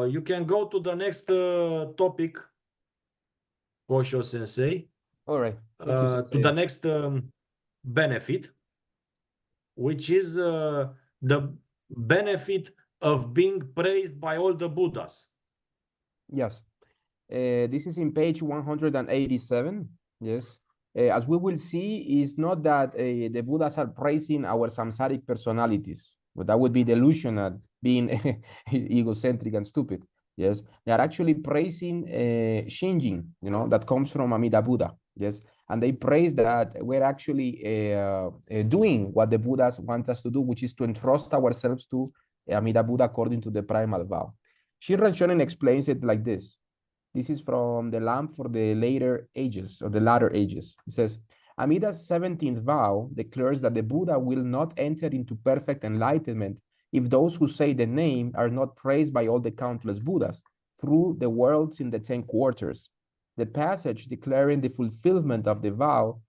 You can go to the next topic, Kosho Sensei. All right. Thank you, To Sensei. the next benefit, which is the benefit of being praised by all the Buddhas. Yes. This is in page 187. Yes. As we will see, it's not that the Buddhas are praising our samsaric personalities, but that would be delusional, being egocentric and stupid. Yes, they are actually praising Shinjin, that comes from Amida Buddha. Yes, and they praise that we're actually doing what the Buddhas want us to do, which is to entrust ourselves to Amida Buddha according to the primal vow. Shinran Shonen explains it like this. This is from the Lamp for the Later Ages, or the Latter Ages. It says, Amida's 17th vow declares that the Buddha will not enter into perfect enlightenment if those who say the name are not praised by all the countless Buddhas through the worlds in the 10 quarters. The passage declaring the fulfillment of the vow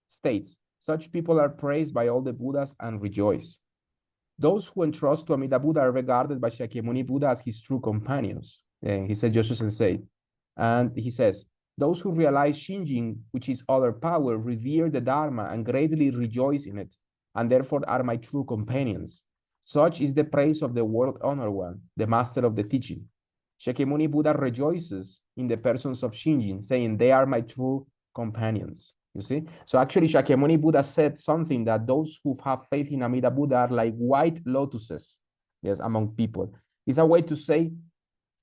states, such people are praised by all the Buddhas and rejoice. Those who entrust to Amida Buddha are regarded by Shakyamuni Buddha as his true companions. And he said, Joshua Sensei. And he says, those who realize Shinjin, which is other power, revere the Dharma and greatly rejoice in it, and therefore are my true companions. Such is the praise of the world honored one, the master of the teaching. Shakyamuni Buddha rejoices in the persons of Shinjin, saying they are my true companions. You see? So actually Shakyamuni Buddha said something that those who have faith in Amida Buddha are like white lotuses, yes, among people. It's a way to say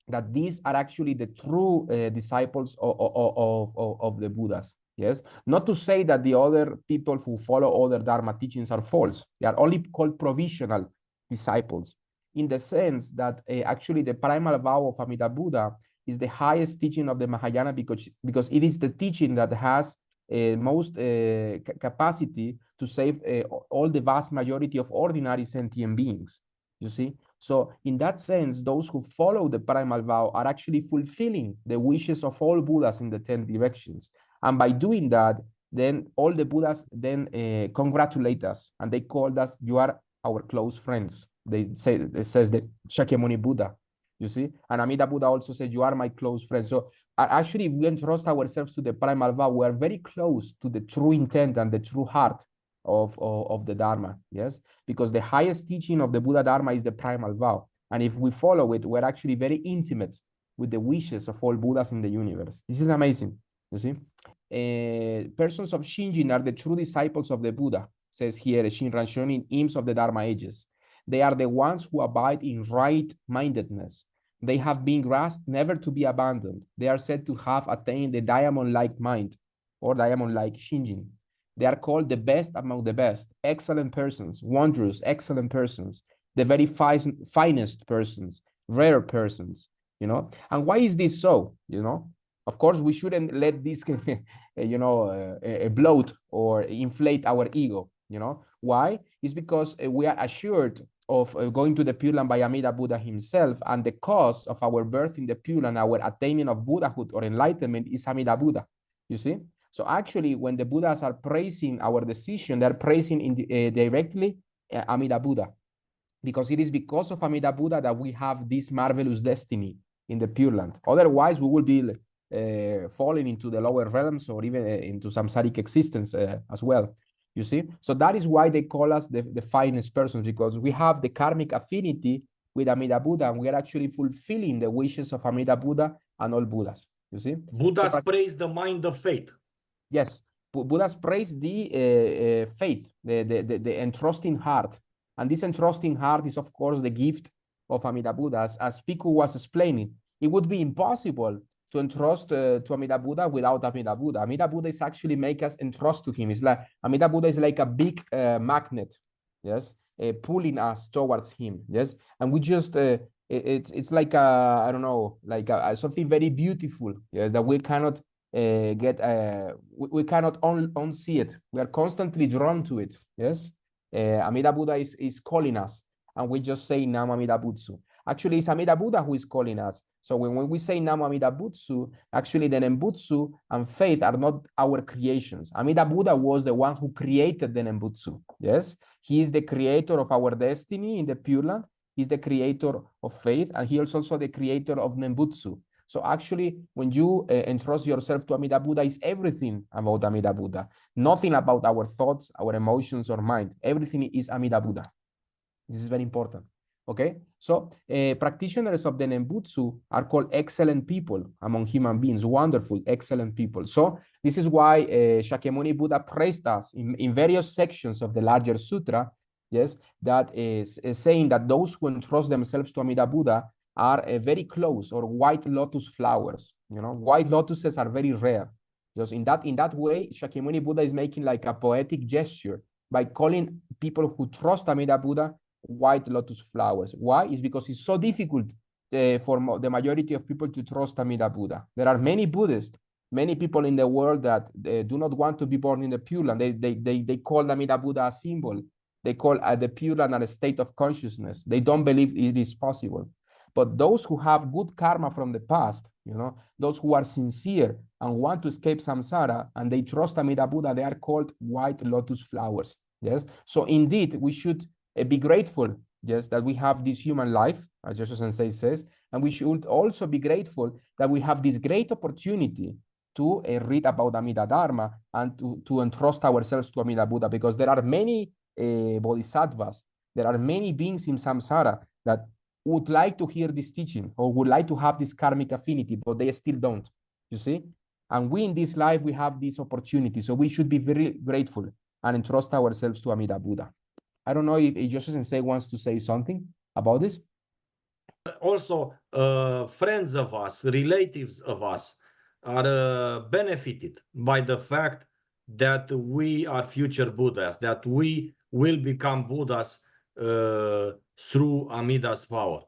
that these are actually the true disciples of the Buddhas. Yes, not to say that the other people who follow other Dharma teachings are false. They are only called provisional disciples, in the sense that actually the primal vow of Amida Buddha is the highest teaching of the Mahayana because it is the teaching that has most capacity to save all the vast majority of ordinary sentient beings. You see? So in that sense, those who follow the primal vow are actually fulfilling the wishes of all Buddhas in the 10 directions. And by doing that, then all the Buddhas then congratulate us, and they call us, you are our close friends. It says the Shakyamuni Buddha, you see? And Amida Buddha also said, you are my close friend. So actually, if we entrust ourselves to the primal vow, we are very close to the true intent and the true heart of the Dharma, yes? Because the highest teaching of the Buddha Dharma is the primal vow. And if we follow it, we're actually very intimate with the wishes of all Buddhas in the universe. This is amazing, you see? Persons of Shinjin are the true disciples of the Buddha, says here Shinran Shonin, hymns of the Dharma ages. They are the ones who abide in right-mindedness. They have been grasped never to be abandoned. They are said to have attained the diamond-like mind, or diamond-like Shinjin. They are called the best among the best, excellent persons, wondrous, excellent persons, the very finest persons, rare persons, And why is this so, Of course, we shouldn't let this, bloat or inflate our ego, Why? It's because we are assured of going to the Pure Land by Amida Buddha himself, and the cause of our birth in the Pure Land, our attaining of Buddhahood or enlightenment is Amida Buddha, you see? So actually, when the Buddhas are praising our decision, they're praising directly Amida Buddha, because it is because of Amida Buddha that we have this marvelous destiny in the Pure Land. Otherwise, we will be falling into the lower realms or even into samsaric existence as well, you see? So that is why they call us the finest persons, because we have the karmic affinity with Amida Buddha, and we are actually fulfilling the wishes of Amida Buddha and all Buddhas, you see? Buddhas praise the mind of faith. Yes, Buddha's praise the faith, the entrusting heart. And this entrusting heart is, of course, the gift of Amida Buddha. As Piku was explaining, it would be impossible to entrust to Amida Buddha without Amida Buddha. Amida Buddha is actually make us entrust to him. It's like Amida Buddha is like a big magnet, yes, pulling us towards him, yes. And we just, it's like I don't know, like something very beautiful, yes, that we cannot we cannot unsee it. We are constantly drawn to it. Yes, Amida Buddha is calling us, and we just say Nam Amida Butsu. Actually, it's Amida Buddha who is calling us. So when we say Nam Amida Butsu, actually the Nembutsu and faith are not our creations. Amida Buddha was the one who created the Nembutsu. Yes, he is the creator of our destiny in the Pure Land, He's the creator of faith, and he is also the creator of Nembutsu. So actually, when you entrust yourself to Amida Buddha, is everything about Amida Buddha. Nothing about our thoughts, our emotions, or mind. Everything is Amida Buddha. This is very important. Okay, so practitioners of the Nembutsu are called excellent people among human beings, wonderful, excellent people. So this is why Shakyamuni Buddha praised us in various sections of the larger sutra, yes, that is saying that those who entrust themselves to Amida Buddha are very close, or white lotus flowers. You know, white lotuses are very rare. Just in that way, Shakyamuni Buddha is making like a poetic gesture by calling people who trust Amida Buddha white lotus flowers. Why? It's because it's so difficult for the majority of people to trust Amida Buddha. There are many Buddhists, many people in the world that do not want to be born in the Pure Land. They call Amida Buddha a symbol. They call the Pure Land a state of consciousness. They don't believe it is possible. But those who have good karma from the past, you know, those who are sincere and want to escape samsara and they trust Amida Buddha, they are called white lotus flowers. Yes. So indeed, we should be grateful, yes, that we have this human life, as Jodo Sensei says, and we should also be grateful that we have this great opportunity to read about Amida Dharma and to entrust ourselves to Amida Buddha, because there are many bodhisattvas, there are many beings in samsara that would like to hear this teaching or would like to have this karmic affinity, but they still don't, you see? And we in this life, we have this opportunity, so we should be very grateful and entrust ourselves to Amida Buddha. I don't know if Jodo Sensei wants to say something about this. Also, friends of us, relatives of us are benefited by the fact that we are future Buddhas, that we will become Buddhas through Amida's power.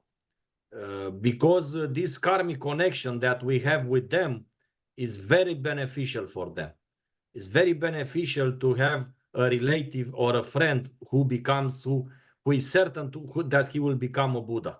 Because this karmic connection that we have with them is very beneficial for them. It's very beneficial to have a relative or a friend who is certain that he will become a Buddha.